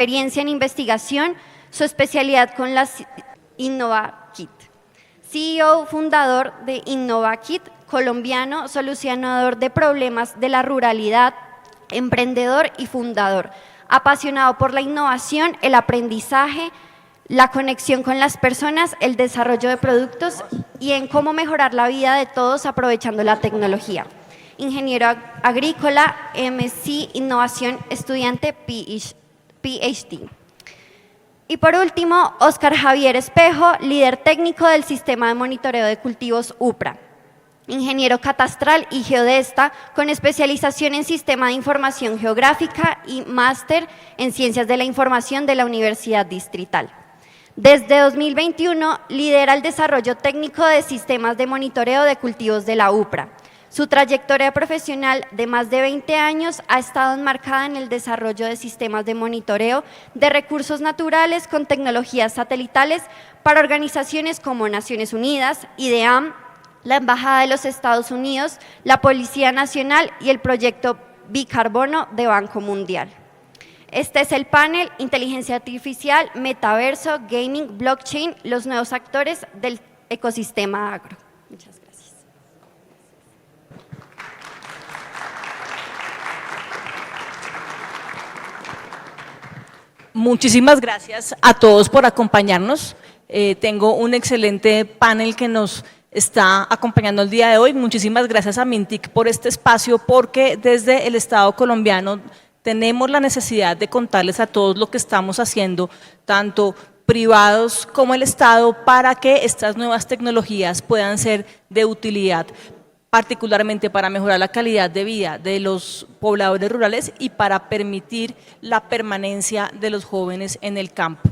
experiencia en investigación, su especialidad con la InnovaKit. CEO fundador de InnovaKit, colombiano, solucionador de problemas de la ruralidad, emprendedor y fundador, apasionado por la innovación, el aprendizaje, la conexión con las personas, el desarrollo de productos y en cómo mejorar la vida de todos aprovechando la tecnología. Ingeniero agrícola, MSc Innovación, estudiante PhD. Y por último, Óscar Javier Espejo, líder técnico del Sistema de Monitoreo de Cultivos UPRA. Ingeniero catastral y geodesta con especialización en Sistema de Información Geográfica y máster en Ciencias de la Información de la Universidad Distrital. Desde 2021 lidera el desarrollo técnico de sistemas de monitoreo de cultivos de la UPRA. Su trayectoria profesional de más de 20 años ha estado enmarcada en el desarrollo de sistemas de monitoreo de recursos naturales con tecnologías satelitales para organizaciones como Naciones Unidas, IDEAM, la Embajada de los Estados Unidos, la Policía Nacional y el proyecto Bicarbono de Banco Mundial. Este es el panel Inteligencia Artificial, Metaverso, Gaming, Blockchain, los nuevos actores del ecosistema agro. Muchas gracias. Muchísimas gracias a todos por acompañarnos. Tengo un excelente panel que nos está acompañando el día de hoy. Muchísimas gracias a Mintic por este espacio, porque desde el Estado colombiano tenemos la necesidad de contarles a todos lo que estamos haciendo, tanto privados como el Estado, para que estas nuevas tecnologías puedan ser de utilidad, particularmente para mejorar la calidad de vida de los pobladores rurales y para permitir la permanencia de los jóvenes en el campo.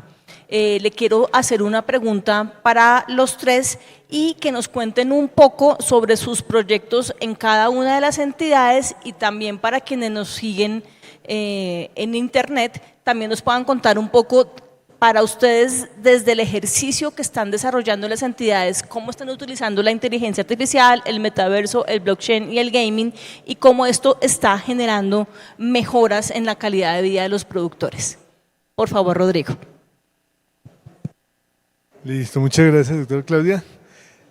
Le quiero hacer una pregunta para los tres y que nos cuenten un poco sobre sus proyectos en cada una de las entidades, y también para quienes nos siguen en internet, también nos puedan contar un poco para ustedes desde el ejercicio que están desarrollando las entidades, cómo están utilizando la inteligencia artificial, el metaverso, el blockchain y el gaming, y cómo esto está generando mejoras en la calidad de vida de los productores. Por favor, Rodrigo. Listo, muchas gracias, doctora Claudia.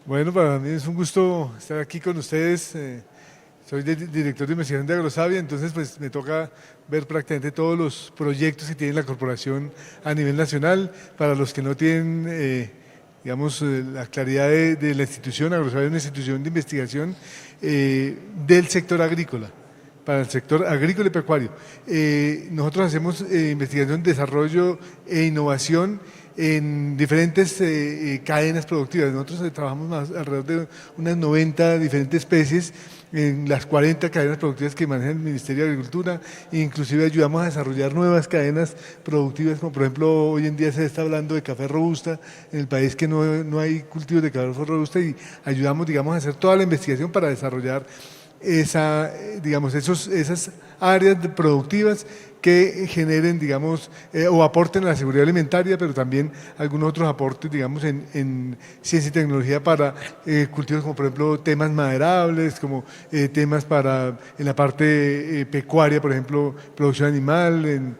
Bueno, para mí es un gusto estar aquí con ustedes. Soy director de investigación de Agrosavia, entonces pues me toca ver prácticamente todos los proyectos que tiene la corporación a nivel nacional. Para los que no tienen, digamos, la claridad de la institución, Agrosavia es una institución de investigación del sector agrícola, para el sector agrícola y pecuario. Nosotros hacemos investigación, desarrollo e innovación en diferentes cadenas productivas. Nosotros trabajamos alrededor de unas 90 diferentes especies en las 40 cadenas productivas que maneja el Ministerio de Agricultura, e inclusive ayudamos a desarrollar nuevas cadenas productivas, como por ejemplo hoy en día se está hablando de café robusta en el país, que no hay cultivos de café robusta, y ayudamos, digamos, a hacer toda la investigación para desarrollar esas áreas productivas que generen, digamos, o aporten a la seguridad alimentaria, pero también algunos otros aportes, digamos, en ciencia y tecnología para cultivos como, por ejemplo, temas maderables, como temas en la parte pecuaria, por ejemplo, producción animal, en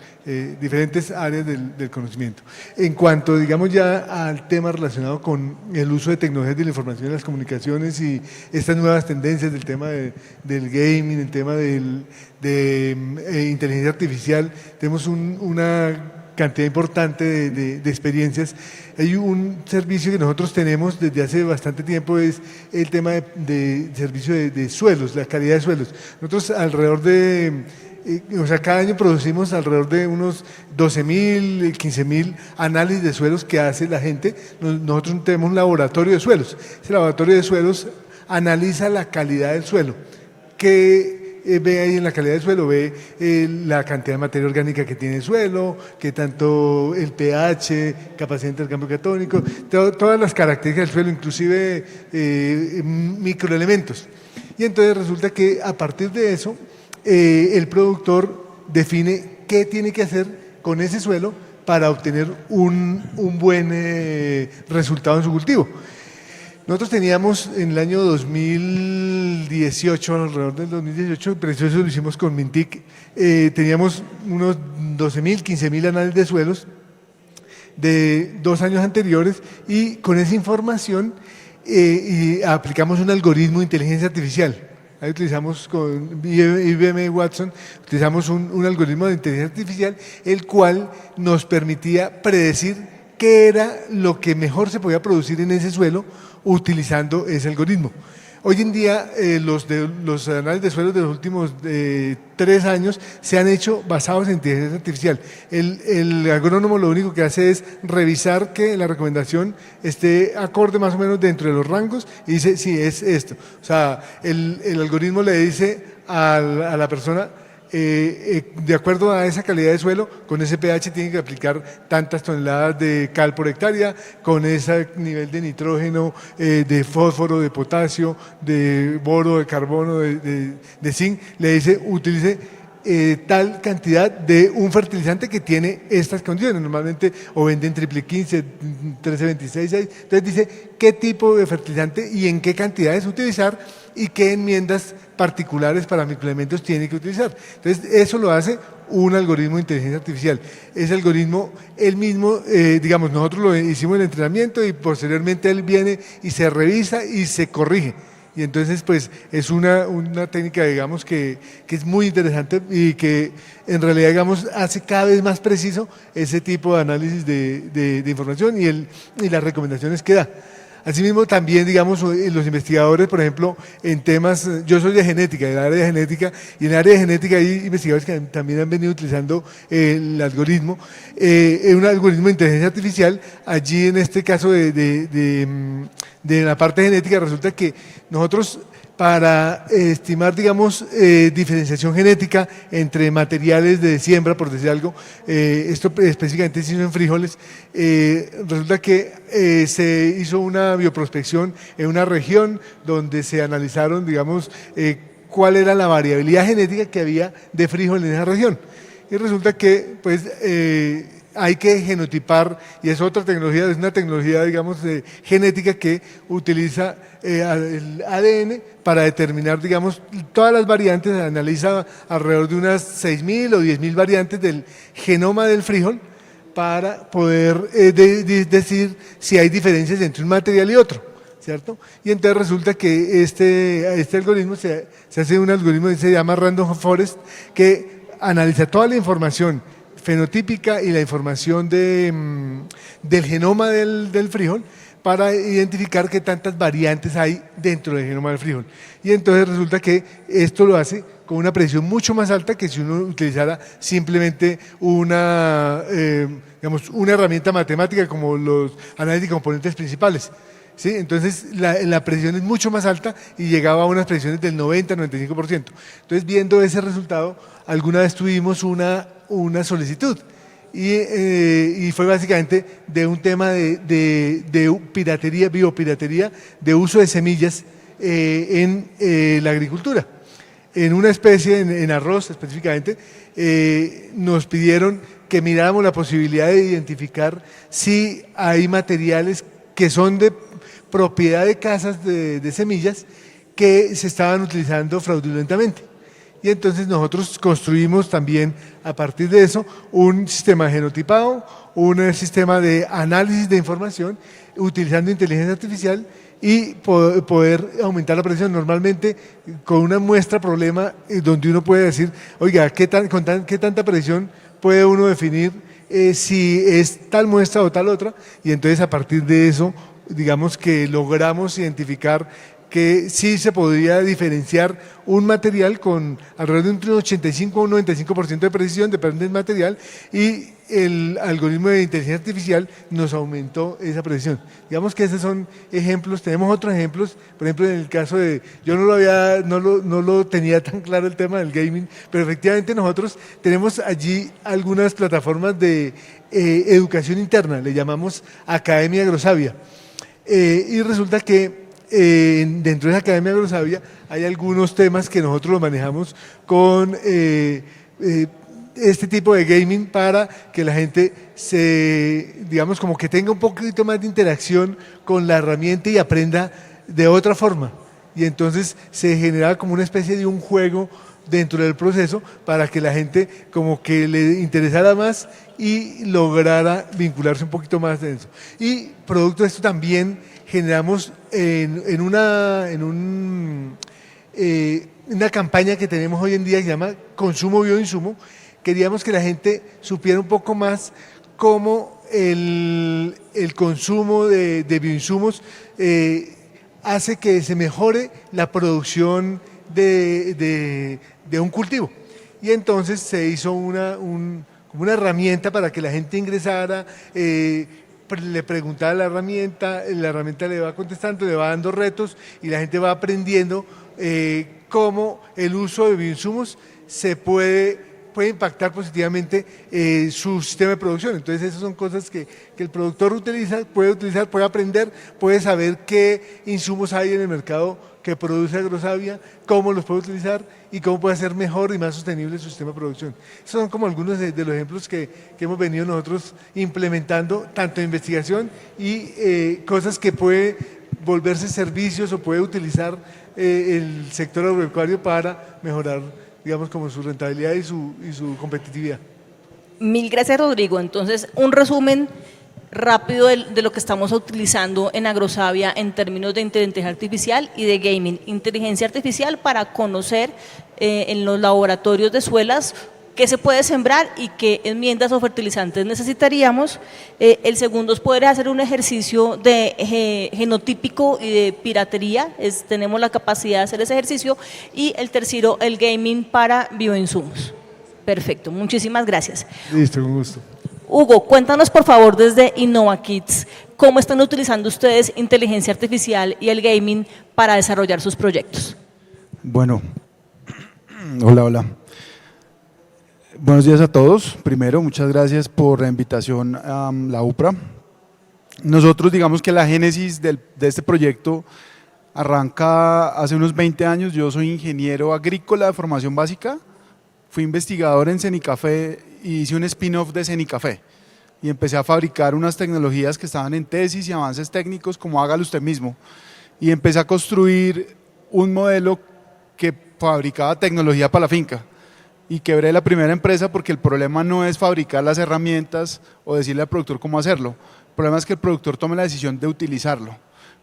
diferentes áreas del conocimiento. En cuanto, digamos, ya al tema relacionado con el uso de tecnologías de la información y las comunicaciones y estas nuevas tendencias del tema del gaming, el tema de inteligencia artificial, tenemos una cantidad importante de experiencias. Hay un servicio que nosotros tenemos desde hace bastante tiempo, es el tema de servicio de suelos, la calidad de suelos. Nosotros alrededor cada año producimos alrededor de unos 12.000, 15.000 análisis de suelos que hace la gente. Nosotros tenemos un laboratorio de suelos. Ese laboratorio de suelos analiza la calidad del suelo. ¿Qué ve ahí en la calidad del suelo? Ve la cantidad de materia orgánica que tiene el suelo, que tanto el pH, capacidad de intercambio catónico, todas las características del suelo, inclusive microelementos. Y entonces resulta que a partir de eso, el productor define qué tiene que hacer con ese suelo para obtener un buen resultado en su cultivo. Nosotros teníamos en el año 2018, alrededor del 2018, pero eso lo hicimos con Mintic, teníamos unos 12.000, 15.000 análisis de suelos de 2 años anteriores, y con esa información y aplicamos un algoritmo de inteligencia artificial. Ahí utilizamos con IBM Watson, utilizamos un algoritmo de inteligencia artificial, el cual nos permitía predecir qué era lo que mejor se podía producir en ese suelo utilizando ese algoritmo. Hoy en día los análisis de suelos de los últimos 3 años se han hecho basados en inteligencia artificial. El agrónomo lo único que hace es revisar que la recomendación esté acorde más o menos dentro de los rangos y dice, sí, es esto. O sea, el algoritmo le dice a la persona, de acuerdo a esa calidad de suelo, con ese pH tiene que aplicar tantas toneladas de cal por hectárea, con ese nivel de nitrógeno, de fósforo, de potasio, de boro, de carbono, de zinc, le dice utilice tal cantidad de un fertilizante que tiene estas condiciones. Normalmente o venden triple 15, 1326, 6. Entonces dice qué tipo de fertilizante y en qué cantidades utilizar y qué enmiendas particulares para microelementos tiene que utilizar. Entonces eso lo hace un algoritmo de inteligencia artificial. Ese algoritmo, él mismo, digamos, nosotros lo hicimos el entrenamiento y posteriormente él viene y se revisa y se corrige. Y entonces, pues, es una técnica, digamos, que es muy interesante y que en realidad, digamos, hace cada vez más preciso ese tipo de análisis de información y las recomendaciones que da. Asimismo, también, digamos, los investigadores, por ejemplo, en temas, yo soy de genética, del área de genética, y en el área de genética hay investigadores que también han venido utilizando el algoritmo, un algoritmo de inteligencia artificial. Allí, en este caso de la parte genética, resulta que nosotros, para estimar, digamos, diferenciación genética entre materiales de siembra, por decir algo, esto específicamente se hizo en frijoles, resulta que se hizo una bioprospección en una región donde se analizaron, digamos, cuál era la variabilidad genética que había de frijol en esa región. Y resulta que, pues, hay que genotipar, y es otra tecnología, es una tecnología, digamos, genética que utiliza el ADN para determinar, digamos, todas las variantes, analiza alrededor de unas 6.000 o 10.000 variantes del genoma del frijol para poder decir si hay diferencias entre un material y otro, ¿cierto? Y entonces resulta que este algoritmo se hace un algoritmo que se llama Random Forest, que analiza toda la información fenotípica y la información del genoma del frijol para identificar qué tantas variantes hay dentro del genoma del frijol. Y entonces resulta que esto lo hace con una precisión mucho más alta que si uno utilizara simplemente una herramienta matemática como los análisis de componentes principales. ¿Sí? Entonces la precisión es mucho más alta y llegaba a unas precisiones del 90-95%. Entonces, viendo ese resultado, alguna vez tuvimos una solicitud y fue básicamente de un tema de piratería, biopiratería, de uso de semillas en la agricultura. En una especie, en arroz específicamente, nos pidieron que miráramos la posibilidad de identificar si hay materiales que son de propiedad de casas de semillas que se estaban utilizando fraudulentamente. Y entonces nosotros construimos también a partir de eso un sistema genotipado, un sistema de análisis de información utilizando inteligencia artificial y poder aumentar la precisión. Normalmente con una muestra problema donde uno puede decir, oiga, ¿qué tanta precisión puede uno definir si es tal muestra o tal otra? Y entonces a partir de eso, digamos que logramos identificar que sí se podría diferenciar un material con alrededor de un 85 o un 95% de precisión, depende del material, y el algoritmo de inteligencia artificial nos aumentó esa precisión. Digamos que esos son ejemplos. Tenemos otros ejemplos, por ejemplo, en el caso de, yo no lo tenía tan claro el tema del gaming, pero efectivamente nosotros tenemos allí algunas plataformas de educación interna, le llamamos Academia Agrosavia, y resulta que dentro de esa Academia Agrosavia hay algunos temas que nosotros los manejamos con este tipo de gaming para que la gente digamos, como que tenga un poquito más de interacción con la herramienta y aprenda de otra forma. Y entonces se generaba como una especie de un juego dentro del proceso para que la gente como que le interesara más y lograra vincularse un poquito más de eso. Y producto de esto también generamos una campaña que tenemos hoy en día que se llama Consumo Bioinsumo. Queríamos que la gente supiera un poco más cómo el consumo de bioinsumos hace que se mejore la producción de un cultivo. Y entonces se hizo como una herramienta para que la gente ingresara, le preguntaba la herramienta le va contestando, le va dando retos y la gente va aprendiendo cómo el uso de bioinsumos puede impactar positivamente su sistema de producción. Entonces esas son cosas que el productor puede aprender, puede saber qué insumos hay en el mercado que produce Agrosavia, cómo los puede utilizar y cómo puede hacer mejor y más sostenible su sistema de producción. Esos son como algunos de los ejemplos que hemos venido nosotros implementando, tanto en investigación y cosas que puede volverse servicios o puede utilizar el sector agropecuario para mejorar, digamos, como su rentabilidad y su competitividad. Mil gracias, Rodrigo. Entonces, un resumen rápido de lo que estamos utilizando en Agrosavia en términos de inteligencia artificial y de gaming. Inteligencia artificial para conocer en los laboratorios de suelas qué se puede sembrar y qué enmiendas o fertilizantes necesitaríamos. El segundo es poder hacer un ejercicio de genotípico y de piratería, tenemos la capacidad de hacer ese ejercicio. Y el tercero, el gaming para bioinsumos. Perfecto, muchísimas gracias. Listo, con gusto. Hugo, cuéntanos por favor desde InnovaKids, ¿cómo están utilizando ustedes inteligencia artificial y el gaming para desarrollar sus proyectos? Bueno, hola. Buenos días a todos. Primero, muchas gracias por la invitación a la UPRA. Nosotros, digamos que la génesis de este proyecto arranca hace unos 20 años. Yo soy ingeniero agrícola de formación básica, fui investigador en Cenicafé y hice un spin-off de Cenicafé y empecé a fabricar unas tecnologías que estaban en tesis y avances técnicos como hágalo usted mismo, y empecé a construir un modelo que fabricaba tecnología para la finca y quebré la primera empresa porque el problema no es fabricar las herramientas o decirle al productor cómo hacerlo, el problema es que el productor tome la decisión de utilizarlo.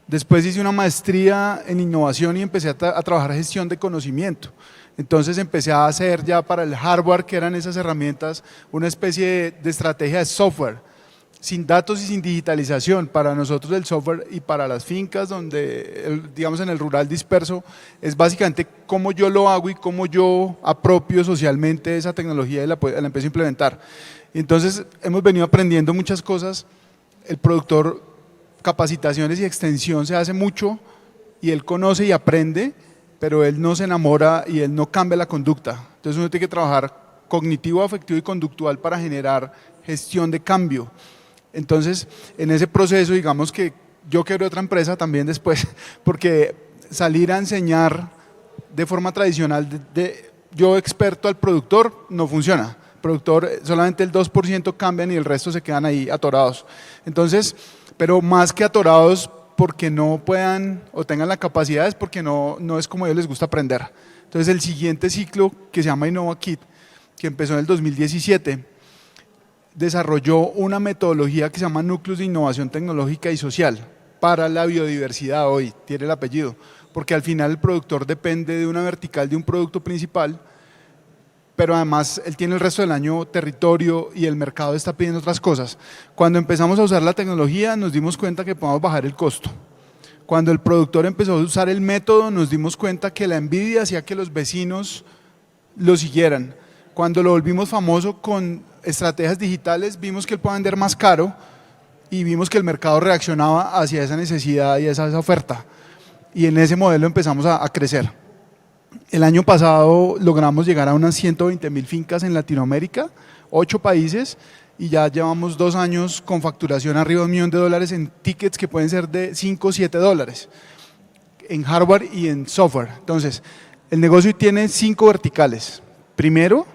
Después hice una maestría en innovación y empecé a trabajar gestión de conocimiento. Entonces empecé a hacer ya para el hardware, que eran esas herramientas, una especie de estrategia de software, sin datos y sin digitalización. Para nosotros el software y para las fincas, donde digamos en el rural disperso, es básicamente cómo yo lo hago y cómo yo apropio socialmente esa tecnología y la empiezo a implementar. Entonces hemos venido aprendiendo muchas cosas. El productor, capacitaciones y extensión se hace mucho y él conoce y aprende, pero él no se enamora y él no cambia la conducta. Entonces uno tiene que trabajar cognitivo, afectivo y conductual para generar gestión de cambio. Entonces en ese proceso, digamos que yo quebré otra empresa también después, porque salir a enseñar de forma tradicional yo experto al productor no funciona. El productor solamente el 2% cambian y el resto se quedan ahí atorados. Entonces, pero más que atorados porque no puedan o tengan la capacidad, es porque no es como a ellos les gusta aprender. Entonces el siguiente ciclo, que se llama InnovaKit, que empezó en el 2017, desarrolló una metodología que se llama Núcleos de Innovación Tecnológica y Social para la biodiversidad. Hoy tiene el apellido, porque al final el productor depende de una vertical de un producto principal, pero además él tiene el resto del año territorio y el mercado está pidiendo otras cosas. Cuando empezamos a usar la tecnología nos dimos cuenta que podemos bajar el costo. Cuando el productor empezó a usar el método nos dimos cuenta que la envidia hacía que los vecinos lo siguieran. Cuando lo volvimos famoso con estrategias digitales vimos que él puede vender más caro y vimos que el mercado reaccionaba hacia esa necesidad y esa oferta. Y en ese modelo empezamos a crecer. El año pasado logramos llegar a unas 120.000 fincas en Latinoamérica, 8 países, y ya llevamos 2 años con facturación arriba de $1 millón en tickets que pueden ser de 5 o 7 dólares, en hardware y en software. Entonces, el negocio tiene 5 verticales. Primero,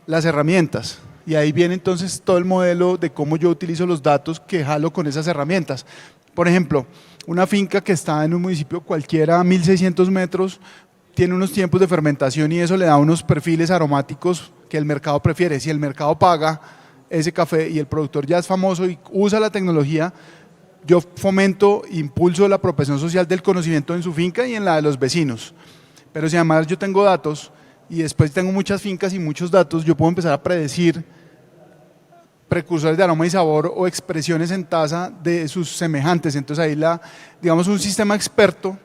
las herramientas. Y ahí viene entonces todo el modelo de cómo yo utilizo los datos que jalo con esas herramientas. Por ejemplo, una finca que está en un municipio cualquiera a 1600 metros, tiene unos tiempos de fermentación y eso le da unos perfiles aromáticos que el mercado prefiere. Si el mercado paga ese café y el productor ya es famoso y usa la tecnología, yo fomento, impulso la apropiación social del conocimiento en su finca y en la de los vecinos. Pero si además yo tengo datos y después tengo muchas fincas y muchos datos, yo puedo empezar a predecir precursores de aroma y sabor o expresiones en taza de sus semejantes. Entonces ahí digamos un sistema experto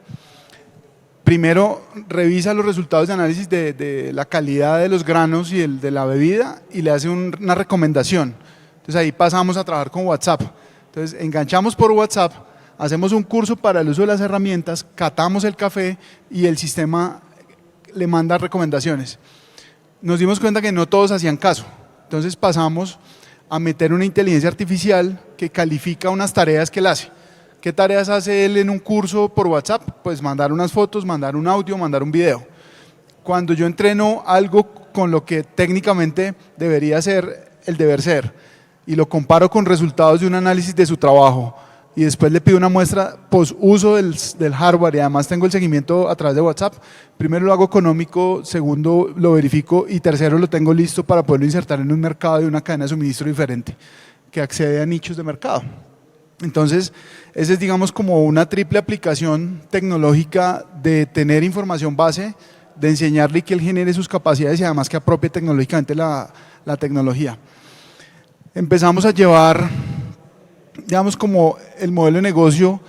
primero revisa los resultados de análisis de la calidad de los granos y de la bebida y le hace una recomendación. Entonces ahí pasamos a trabajar con WhatsApp. Entonces enganchamos por WhatsApp, hacemos un curso para el uso de las herramientas, catamos el café y el sistema le manda recomendaciones. Nos dimos cuenta que no todos hacían caso, entonces pasamos a meter una inteligencia artificial que califica unas tareas que él hace. ¿Qué tareas hace él en un curso por WhatsApp? Pues mandar unas fotos, mandar un audio, mandar un video. Cuando yo entreno algo con lo que técnicamente debería ser el deber ser y lo comparo con resultados de un análisis de su trabajo y después le pido una muestra post-uso del hardware y además tengo el seguimiento a través de WhatsApp, primero lo hago económico, segundo lo verifico y tercero lo tengo listo para poderlo insertar en un mercado y una cadena de suministro diferente que accede a nichos de mercado. Entonces, esa es digamos como una triple aplicación tecnológica de tener información base, de enseñarle que él genere sus capacidades y además que apropie tecnológicamente la tecnología. Empezamos a llevar, digamos como el modelo de negocio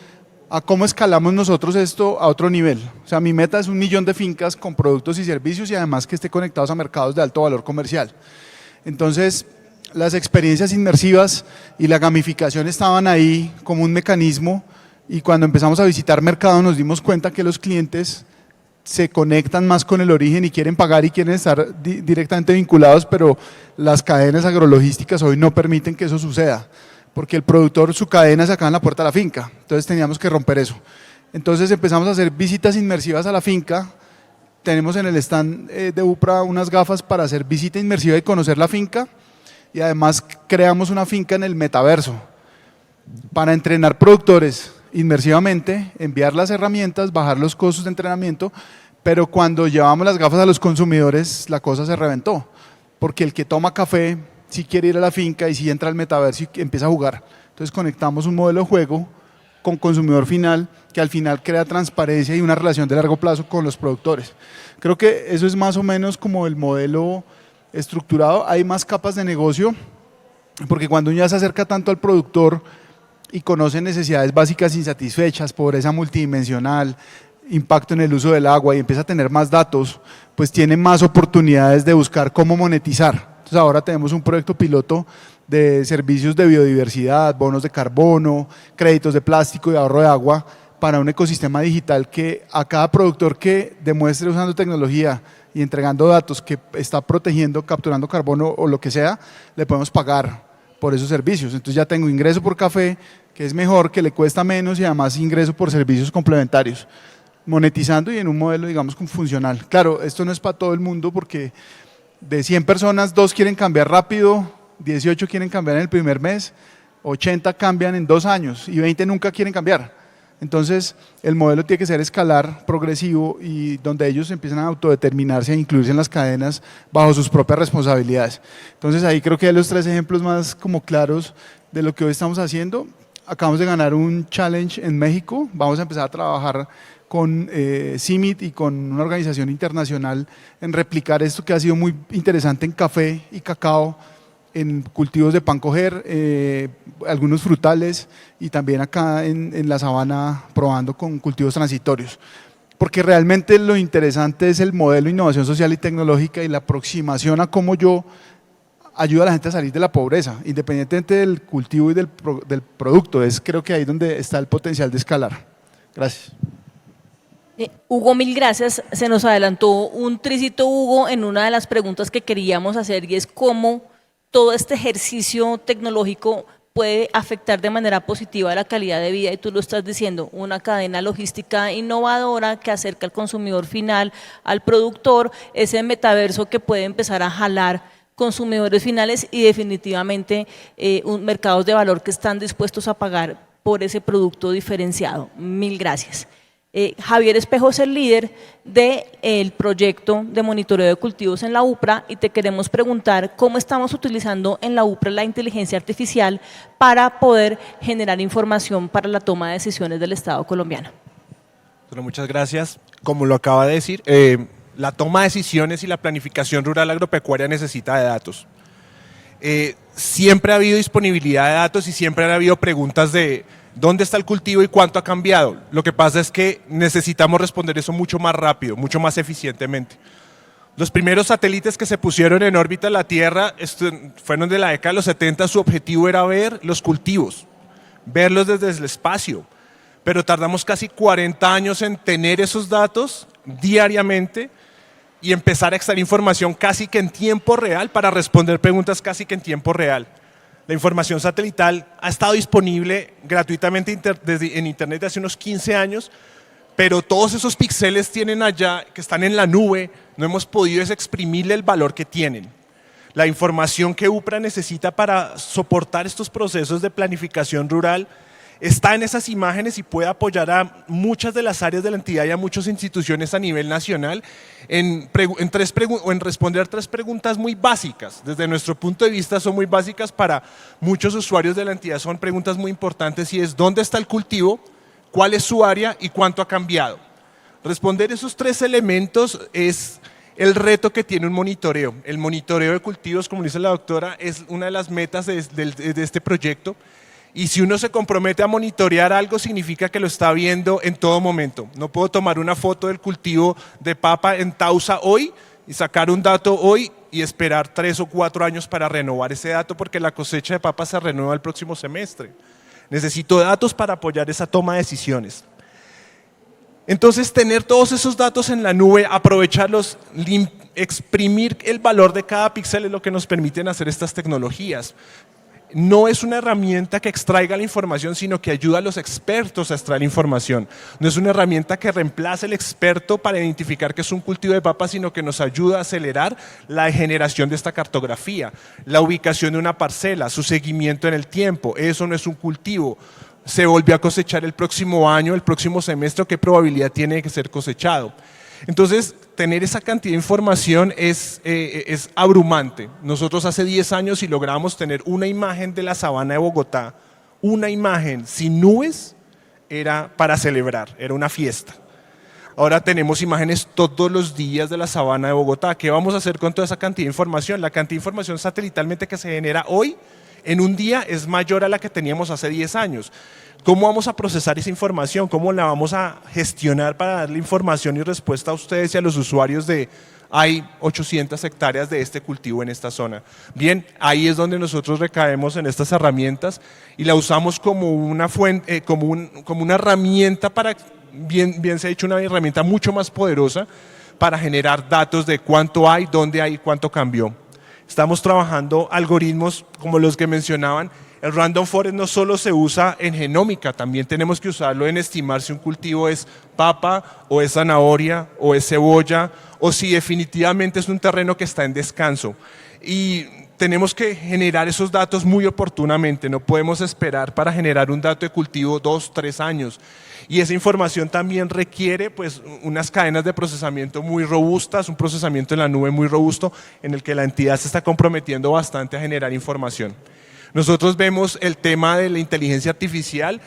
a cómo escalamos nosotros esto a otro nivel. O sea, mi meta es 1 millón de fincas con productos y servicios y además que esté conectados a mercados de alto valor comercial. Entonces, las experiencias inmersivas y la gamificación estaban ahí como un mecanismo y cuando empezamos a visitar mercados nos dimos cuenta que los clientes se conectan más con el origen y quieren pagar y quieren estar directamente vinculados, pero las cadenas agrologísticas hoy no permiten que eso suceda, porque el productor, su cadena se acaba en la puerta de la finca, entonces teníamos que romper eso. Entonces empezamos a hacer visitas inmersivas a la finca, tenemos en el stand de UPRA unas gafas para hacer visita inmersiva y conocer la finca, y además creamos una finca en el metaverso para entrenar productores inmersivamente, enviar las herramientas, bajar los costos de entrenamiento, pero cuando llevamos las gafas a los consumidores la cosa se reventó, porque el que toma café sí quiere ir a la finca y sí entra al metaverso y empieza a jugar. Entonces conectamos un modelo de juego con consumidor final que al final crea transparencia y una relación de largo plazo con los productores. Creo que eso es más o menos como el modelo estructurado. Hay más capas de negocio, porque cuando uno ya se acerca tanto al productor y conoce necesidades básicas insatisfechas, pobreza multidimensional, impacto en el uso del agua y empieza a tener más datos, pues tiene más oportunidades de buscar cómo monetizar. Entonces ahora tenemos un proyecto piloto de servicios de biodiversidad, bonos de carbono, créditos de plástico y ahorro de agua para un ecosistema digital que a cada productor que demuestre usando tecnología y entregando datos que está protegiendo, capturando carbono o lo que sea, le podemos pagar por esos servicios. Entonces ya tengo ingreso por café, que es mejor, que le cuesta menos y además ingreso por servicios complementarios, monetizando y en un modelo digamos funcional. Claro, esto no es para todo el mundo porque de 100 personas, 2 quieren cambiar rápido, 18 quieren cambiar en el primer mes, 80 cambian en 2 años y 20 nunca quieren cambiar. Entonces, el modelo tiene que ser escalar, progresivo y donde ellos empiezan a autodeterminarse e incluirse en las cadenas bajo sus propias responsabilidades. Entonces, ahí creo que hay los 3 ejemplos más como claros de lo que hoy estamos haciendo. Acabamos de ganar un challenge en México, vamos a empezar a trabajar con CIMIT y con una organización internacional en replicar esto que ha sido muy interesante en café y cacao, en cultivos de pan coger, algunos frutales y también acá en la sabana probando con cultivos transitorios. Porque realmente lo interesante es el modelo de innovación social y tecnológica y la aproximación a cómo yo ayudo a la gente a salir de la pobreza, independientemente del cultivo y del producto. Creo que ahí es donde está el potencial de escalar. Gracias. Hugo, mil gracias. Se nos adelantó un tricito, Hugo, en una de las preguntas que queríamos hacer y es cómo todo este ejercicio tecnológico puede afectar de manera positiva la calidad de vida y tú lo estás diciendo, una cadena logística innovadora que acerca al consumidor final, al productor, ese metaverso que puede empezar a jalar consumidores finales y definitivamente mercados de valor que están dispuestos a pagar por ese producto diferenciado. Mil gracias. Javier Espejo es el líder del proyecto de monitoreo de cultivos en la UPRA y te queremos preguntar cómo estamos utilizando en la UPRA la inteligencia artificial para poder generar información para la toma de decisiones del Estado colombiano. Bueno, muchas gracias. Como lo acaba de decir, la toma de decisiones y la planificación rural agropecuaria necesita de datos. Siempre ha habido disponibilidad de datos y siempre han habido preguntas de ¿dónde está el cultivo y cuánto ha cambiado? Lo que pasa es que necesitamos responder eso mucho más rápido, mucho más eficientemente. Los primeros satélites que se pusieron en órbita de la Tierra fueron de la década de los 70, su objetivo era ver los cultivos, verlos desde el espacio, pero tardamos casi 40 años en tener esos datos diariamente y empezar a extraer información casi que en tiempo real para responder preguntas casi que en tiempo real. La información satelital ha estado disponible gratuitamente en Internet desde hace unos 15 años, pero todos esos píxeles tienen allá, que están en la nube, no hemos podido exprimirle el valor que tienen. La información que UPRA necesita para soportar estos procesos de planificación rural está en esas imágenes y puede apoyar a muchas de las áreas de la entidad y a muchas instituciones a nivel nacional en responder 3 preguntas muy básicas. Desde nuestro punto de vista son muy básicas, para muchos usuarios de la entidad son preguntas muy importantes, y es ¿dónde está el cultivo? ¿Cuál es su área? ¿Y cuánto ha cambiado? Responder esos 3 elementos es el reto que tiene un monitoreo. El monitoreo de cultivos, como dice la doctora, es una de las metas de este proyecto. Y si uno se compromete a monitorear algo, significa que lo está viendo en todo momento. No puedo tomar una foto del cultivo de papa en Tausa hoy y sacar un dato hoy y esperar 3 o 4 años para renovar ese dato, porque la cosecha de papa se renueva el próximo semestre. Necesito datos para apoyar esa toma de decisiones. Entonces, tener todos esos datos en la nube, aprovecharlos, exprimir el valor de cada píxel es lo que nos permiten hacer estas tecnologías. No es una herramienta que extraiga la información, sino que ayuda a los expertos a extraer información. No es una herramienta que reemplace al experto para identificar que es un cultivo de papa, sino que nos ayuda a acelerar la generación de esta cartografía, la ubicación de una parcela, su seguimiento en el tiempo. Eso no es un cultivo. Se volvió a cosechar el próximo año, el próximo semestre, ¿qué probabilidad tiene de ser cosechado? Entonces, tener esa cantidad de información es abrumante. Nosotros hace 10 años, si logramos tener una imagen de la sabana de Bogotá, una imagen sin nubes, era para celebrar, era una fiesta. Ahora tenemos imágenes todos los días de la sabana de Bogotá. ¿Qué vamos a hacer con toda esa cantidad de información? La cantidad de información satelitalmente que se genera hoy, en un día, es mayor a la que teníamos hace 10 años. ¿Cómo vamos a procesar esa información? ¿Cómo la vamos a gestionar para darle información y respuesta a ustedes y a los usuarios de hay 800 hectáreas de este cultivo en esta zona? Bien, ahí es donde nosotros recaemos en estas herramientas y la usamos como una fuente, como una herramienta para, bien se ha dicho, una herramienta mucho más poderosa para generar datos de cuánto hay, dónde hay y cuánto cambió. Estamos trabajando algoritmos como los que mencionaban. El Random Forest no solo se usa en genómica, también tenemos que usarlo en estimar si un cultivo es papa o es zanahoria o es cebolla, o si definitivamente es un terreno que está en descanso. Y tenemos que generar esos datos muy oportunamente, no podemos esperar para generar un dato de cultivo 2, 3 años. Y esa información también requiere pues, unas cadenas de procesamiento muy robustas, un procesamiento en la nube muy robusto, en el que la entidad se está comprometiendo bastante a generar información. Nosotros vemos el tema de la inteligencia artificial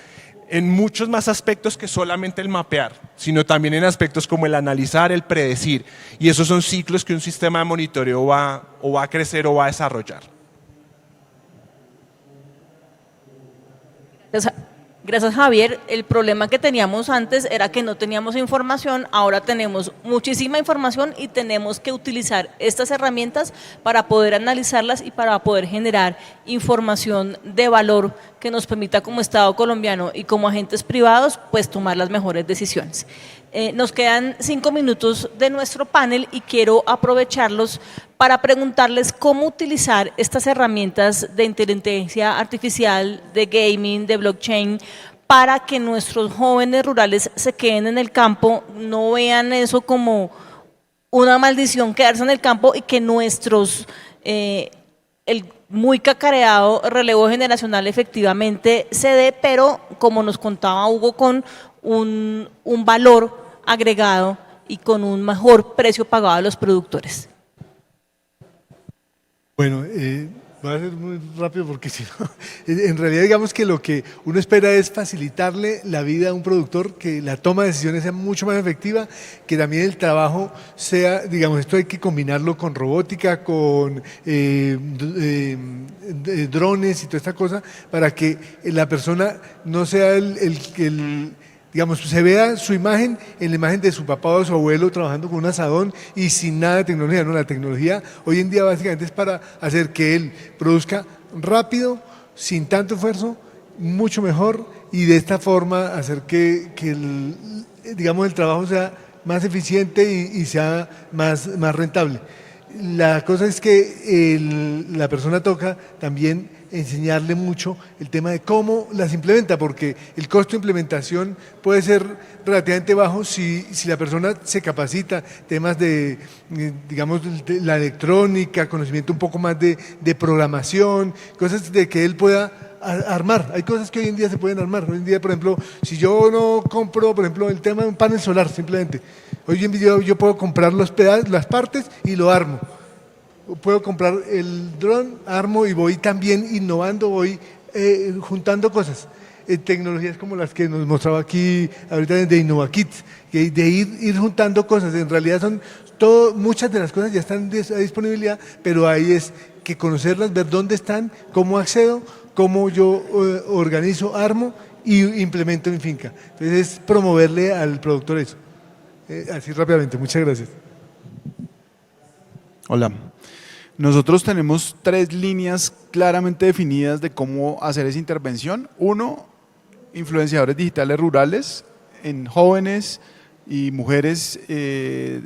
en muchos más aspectos que solamente el mapear, sino también en aspectos como el analizar, el predecir, y esos son ciclos que un sistema de monitoreo va a crecer o va a desarrollar. Gracias, Javier. El problema que teníamos antes era que no teníamos información, ahora tenemos muchísima información y tenemos que utilizar estas herramientas para poder analizarlas y para poder generar información de valor que nos permita como Estado colombiano y como agentes privados pues tomar las mejores decisiones. Nos quedan 5 minutos de nuestro panel y quiero aprovecharlos para preguntarles cómo utilizar estas herramientas de inteligencia artificial, de gaming, de blockchain, para que nuestros jóvenes rurales se queden en el campo, no vean eso como una maldición quedarse en el campo y que nuestros el muy cacareado relevo generacional efectivamente se dé, pero como nos contaba Hugo, con un valor agregado y con un mejor precio pagado a los productores. Bueno, voy a ser muy rápido porque si no, en realidad digamos que lo que uno espera es facilitarle la vida a un productor, que la toma de decisiones sea mucho más efectiva, que también el trabajo sea, digamos, esto hay que combinarlo con robótica, con drones y toda esta cosa, para que la persona no sea digamos, se vea su imagen en la imagen de su papá o de su abuelo trabajando con un asadón y sin nada de tecnología. No, la tecnología hoy en día básicamente es para hacer que él produzca rápido, sin tanto esfuerzo, mucho mejor, y de esta forma hacer que digamos, el trabajo sea más eficiente y sea más rentable. La cosa es que la persona toca también enseñarle mucho el tema de cómo las implementa, porque el costo de implementación puede ser relativamente bajo si la persona se capacita, temas de, digamos, de la electrónica, conocimiento un poco más de programación, cosas de que él pueda armar. Hay cosas que hoy en día se pueden armar. Hoy en día, por ejemplo, si yo no compro, por ejemplo, el tema de un panel solar, simplemente, hoy en día yo puedo comprar los pedazos, las partes y lo armo. Puedo comprar el dron, armo y voy también innovando, voy juntando cosas. Tecnologías como las que nos mostraba aquí ahorita de InnovaKit, de ir juntando cosas. En realidad son muchas de las cosas ya están a disponibilidad, pero ahí es que conocerlas, ver dónde están, cómo accedo, cómo yo organizo, armo y implemento en mi finca. Entonces es promoverle al productor eso. Así rápidamente, muchas gracias. Hola. Nosotros tenemos 3 líneas claramente definidas de cómo hacer esa intervención. Uno, influenciadores digitales rurales en jóvenes y mujeres de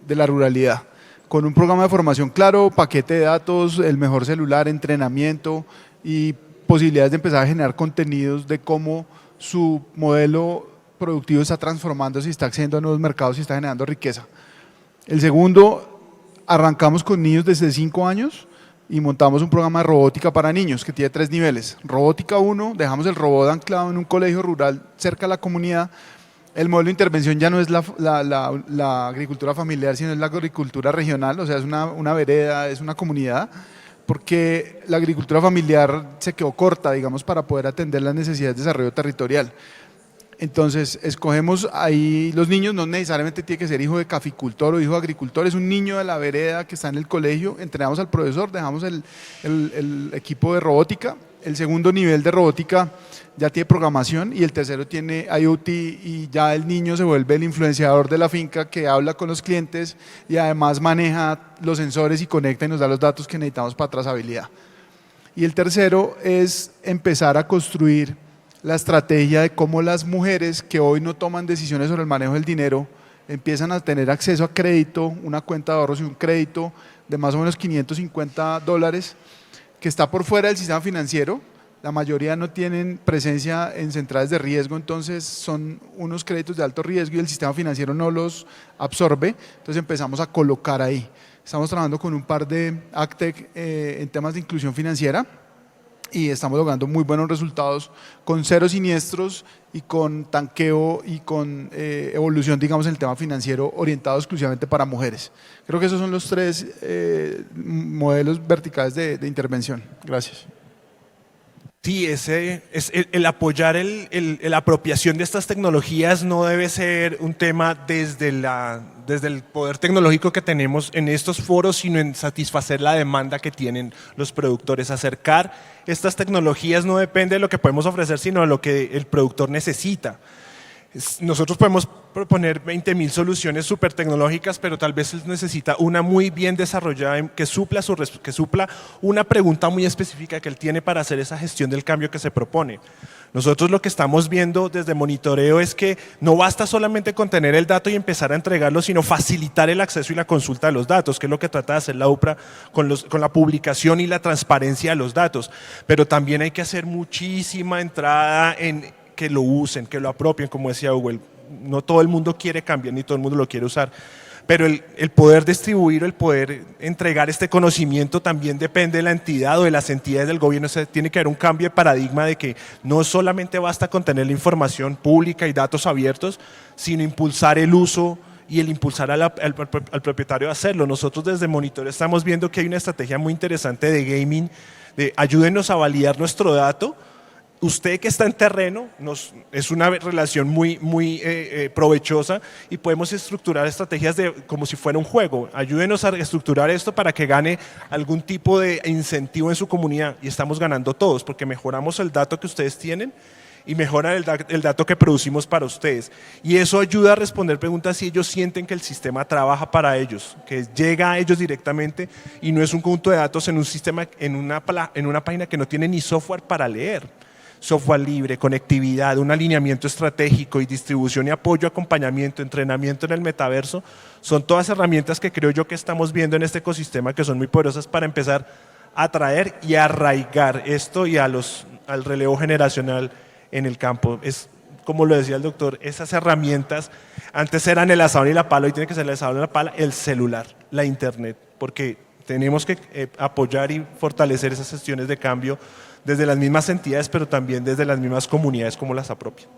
la ruralidad, con un programa de formación claro, paquete de datos, el mejor celular, entrenamiento y posibilidades de empezar a generar contenidos de cómo su modelo productivo está transformándose y está accediendo a nuevos mercados y está generando riqueza. El segundo, arrancamos con niños desde 5 años y montamos un programa de robótica para niños que tiene 3 niveles. Robótica 1, dejamos el robot anclado en un colegio rural cerca de la comunidad. El modelo de intervención ya no es la agricultura familiar, sino es la agricultura regional, o sea, es una vereda, es una comunidad, porque la agricultura familiar se quedó corta, digamos, para poder atender las necesidades de desarrollo territorial. Entonces, escogemos ahí los niños, no necesariamente tiene que ser hijo de caficultor o hijo de agricultor, es un niño de la vereda que está en el colegio, entrenamos al profesor, dejamos el equipo de robótica. El segundo nivel de robótica ya tiene programación y el tercero tiene IoT y ya el niño se vuelve el influenciador de la finca que habla con los clientes y además maneja los sensores y conecta y nos da los datos que necesitamos para trazabilidad. Y el tercero es empezar a construir la estrategia de cómo las mujeres que hoy no toman decisiones sobre el manejo del dinero empiezan a tener acceso a crédito, una cuenta de ahorros y un crédito de más o menos $550 que está por fuera del sistema financiero. La mayoría no tienen presencia en centrales de riesgo, entonces son unos créditos de alto riesgo y el sistema financiero no los absorbe, entonces empezamos a colocar ahí. Estamos trabajando con un par de AgTech en temas de inclusión financiera y estamos logrando muy buenos resultados con 0 siniestros y con tanqueo y con evolución, digamos, en el tema financiero orientado exclusivamente para mujeres. Creo que esos son los 3 modelos verticales de intervención. Gracias. Sí, el apoyar la apropiación de estas tecnologías no debe ser un tema desde el poder tecnológico que tenemos en estos foros, sino en satisfacer la demanda que tienen los productores. Acercar estas tecnologías no depende de lo que podemos ofrecer, sino de lo que el productor necesita. Nosotros podemos proponer 20.000 soluciones súper tecnológicas, pero tal vez necesita una muy bien desarrollada que supla una pregunta muy específica que él tiene para hacer esa gestión del cambio que se propone. Nosotros lo que estamos viendo desde monitoreo es que no basta solamente con tener el dato y empezar a entregarlo, sino facilitar el acceso y la consulta de los datos, que es lo que trata de hacer la UPRA con la publicación y la transparencia de los datos. Pero también hay que hacer muchísima entrada en que lo usen, que lo apropien, como decía Hugo. No todo el mundo quiere cambiar, ni todo el mundo lo quiere usar. pero el poder distribuir o el poder entregar este conocimiento también depende de la entidad o de las entidades del gobierno. Tiene que haber un cambio de paradigma de que no solamente basta con tener la información pública y datos abiertos, sino impulsar el uso y el impulsar al propietario a hacerlo. Nosotros desde Monitor estamos viendo que hay una estrategia muy interesante de gaming, de ayúdenos a validar nuestro dato. Usted que está en terreno, es una relación muy provechosa y podemos estructurar estrategias como si fuera un juego. Ayúdenos a estructurar esto para que gane algún tipo de incentivo en su comunidad y estamos ganando todos porque mejoramos el dato que ustedes tienen y mejora el dato que producimos para ustedes. Y eso ayuda a responder preguntas si ellos sienten que el sistema trabaja para ellos, que llega a ellos directamente y no es un conjunto de datos en un sistema, en una página que no tiene ni software para leer. Software libre, conectividad, un alineamiento estratégico y distribución y apoyo, acompañamiento, entrenamiento en el metaverso, son todas herramientas que creo yo que estamos viendo en este ecosistema que son muy poderosas para empezar a atraer y arraigar esto y al relevo generacional en el campo. Es, como lo decía el doctor, esas herramientas, antes eran el asadón y la pala, hoy tiene que ser el asadón y la pala, el celular, la internet, porque tenemos que apoyar y fortalecer esas gestiones de cambio desde las mismas entidades, pero también desde las mismas comunidades como las apropian.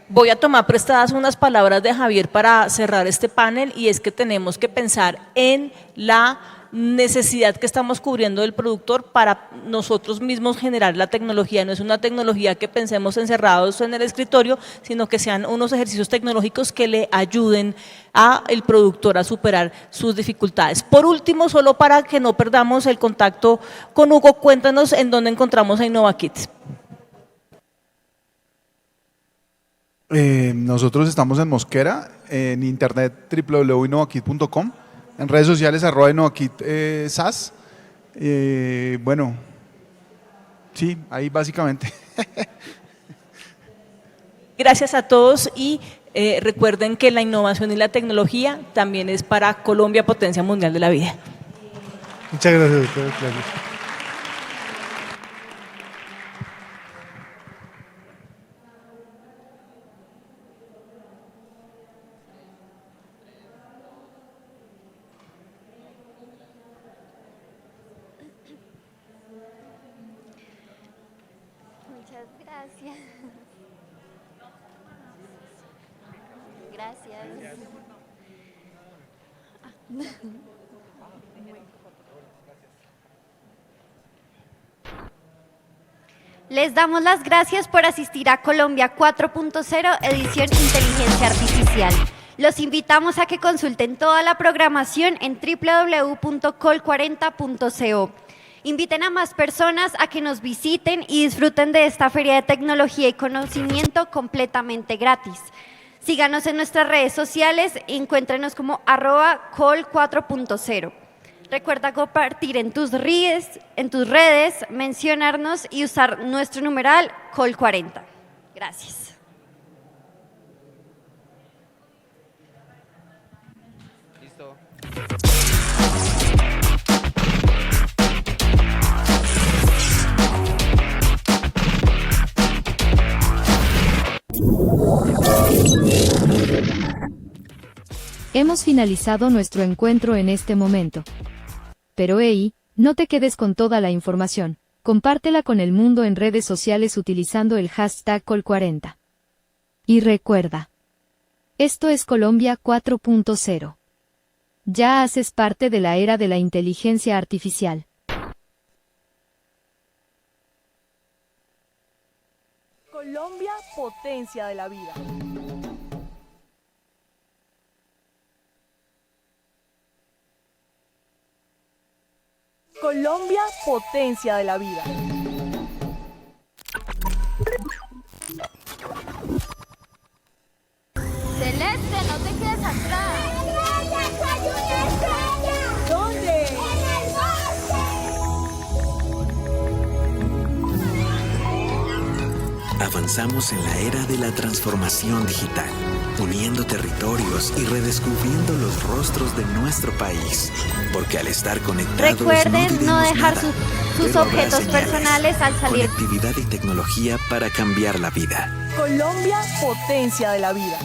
Voy a tomar prestadas unas palabras de Javier para cerrar este panel y es que tenemos que pensar en la necesidad que estamos cubriendo del productor para nosotros mismos generar la tecnología. No es una tecnología que pensemos encerrados en el escritorio, sino que sean unos ejercicios tecnológicos que le ayuden al productor a superar sus dificultades. Por último, solo para que no perdamos el contacto con Hugo, cuéntanos en dónde encontramos a InnovaKit. Nosotros estamos en Mosquera, en internet www.innovakit.com, en redes sociales @InnovaKit SAS. Bueno, sí, ahí básicamente. Gracias a todos y recuerden que la innovación y la tecnología también es para Colombia, potencia mundial de la vida. Muchas gracias, doctor Claudia. Muchas gracias. Gracias. Les damos las gracias por asistir a Colombia 4.0 edición Inteligencia Artificial. Los invitamos a que consulten toda la programación en www.col40.co. Inviten a más personas a que nos visiten y disfruten de esta feria de tecnología y conocimiento completamente gratis. Síganos en nuestras redes sociales y encuéntrenos como @col4.0. Recuerda compartir en tus redes, mencionarnos y usar nuestro numeral col40. Gracias. Listo. Hemos finalizado nuestro encuentro en este momento. Pero hey, no te quedes con toda la información, compártela con el mundo en redes sociales utilizando el hashtag Col40. Y recuerda, esto es Colombia 4.0. Ya haces parte de la era de la inteligencia artificial. Colombia, potencia de la vida. Colombia, potencia de la vida. Celeste, no te quedes atrás. ¿Dónde? Avanzamos en la era de la transformación digital, uniendo territorios y redescubriendo los rostros de nuestro país, porque al estar conectados Recuerden no diremos dejar nada, sus pero habrá objetos señales, personales al salir. conectividad y tecnología para cambiar la vida. Colombia, potencia de la vida.